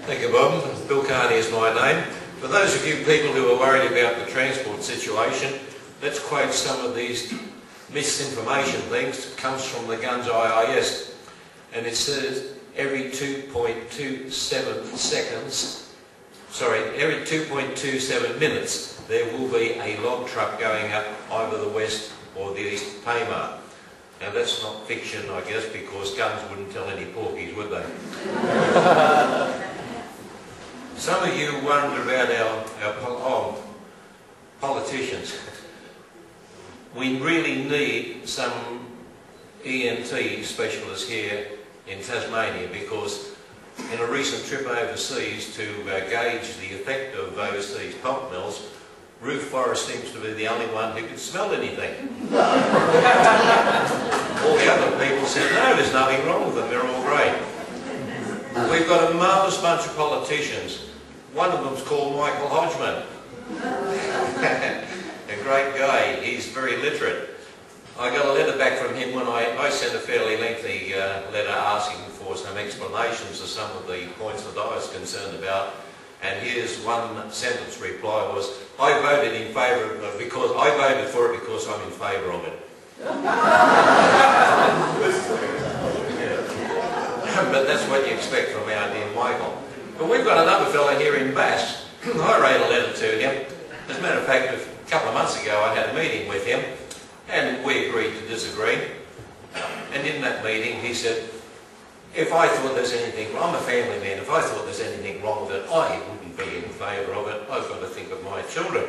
Thank you, Bob. Bill Kearney is my name. For those of you people who are worried about the transport situation, let's quote some of these misinformation things. It comes from the Gunns IIS, and it says every 2.27 minutes there will be a log truck going up either the west or the east Tamar. Now that's not fiction, I guess, because Gunns wouldn't tell any porkies, would they? Some of you wondered about our politicians. We really need some ENT specialists here in Tasmania, because in a recent trip overseas to gauge the effect of these pulp mills, Ruth Forrest seems to be the only one who could smell anything. All the other people said, no, there's nothing wrong with them, they're all great. We've got a marvellous bunch of politicians. One of them's called Michael Hodgman. A great guy, he's very literate. I got a letter back from him when I sent a fairly lengthy letter asking for some explanations of some of the points that I was concerned about. And his one sentence reply was, I voted in favour of it because I voted for it because I'm in favour of it. But that's what you expect from our dear Michael. But we've got another fellow here in Bass. I wrote a letter to him. As a matter of fact, a couple of months ago I had a meeting with him, and we agreed to disagree. And in that meeting he said, if I thought there's anything wrong, I'm a family man, if I thought there's anything wrong with it, I wouldn't be in favour of it. I've got to think of my children.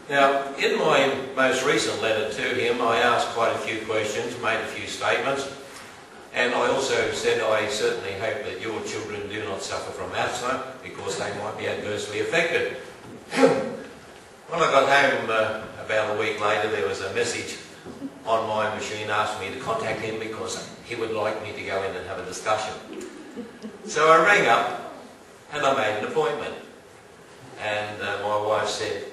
Now, in my most recent letter to him, I asked quite a few questions, made a few statements, and I also said I certainly hope that your children do not suffer from asthma, because they might be adversely affected. When I got home about a week later, there was a message on my machine asking me to contact him because he would like me to go in and have a discussion. So I rang up and I made an appointment. And my wife said,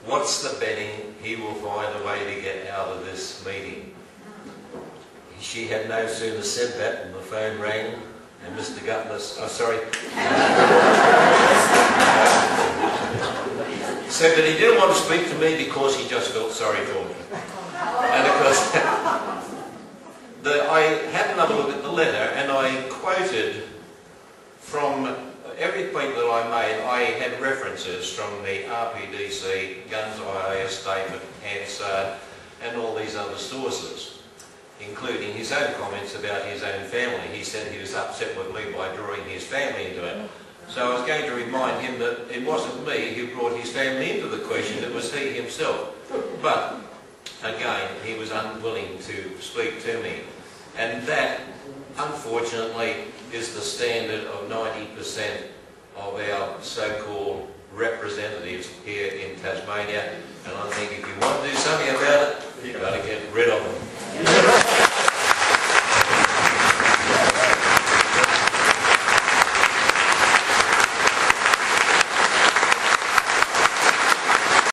what's the betting he will find a way to get out of this meeting? She had no sooner said that than the phone rang and Mr. Gunns, said that he didn't want to speak to me because he just felt sorry for me. And of course, I had another look at the letter and I quoted from every point that I made. I had references from the RPDC, Gunns IIS statement, Hansard, and all these other sources, including his own comments about his own family. He said he was upset with me by drawing his family into it. So I was going to remind him that it wasn't me who brought his family into the question, it was he himself. But again, he was unwilling to speak to me. And that, unfortunately, is the standard of 90% of our so-called representatives here in Tasmania. And I think if you want to do something about it, you've got to get rid of them.